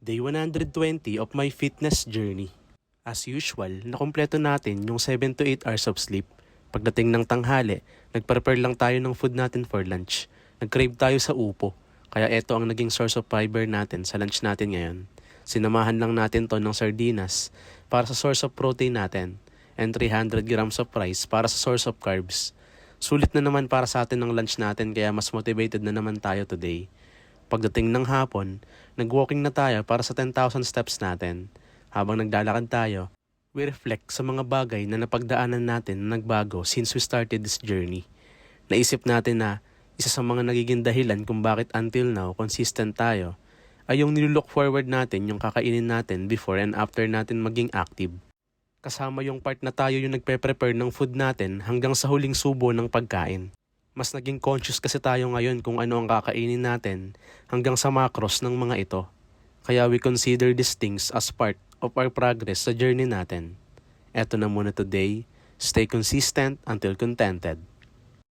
Day 120 of my fitness journey. As usual, nakumpleto natin yung 7 to 8 hours of sleep. Pagdating ng tanghali, nag-prepare lang tayo ng food natin for lunch. Nag-crave tayo sa upo. Kaya ito ang naging source of fiber natin sa lunch natin ngayon. Sinamahan lang natin to ng sardinas para sa source of protein natin and 300 grams of rice para sa source of carbs. Sulit na naman para sa atin ng lunch natin kaya mas motivated na naman tayo today. Pagdating ng hapon, nag-walking na tayo para sa 10,000 steps natin. Habang naglalakad tayo, we reflect sa mga bagay na napagdaanan natin na nagbago since we started this journey. Naisip natin na isa sa mga nagiging dahilan kung bakit until now consistent tayo ay yung nilook forward natin yung kakainin natin before and after natin maging active. Kasama yung part na tayo yung nagpe-prepare ng food natin hanggang sa huling subo ng pagkain. Mas naging conscious kasi tayo ngayon kung ano ang kakainin natin hanggang sa macros ng mga ito. Kaya we consider these things as part of our progress sa journey natin. Eto na muna today. Stay consistent until contented.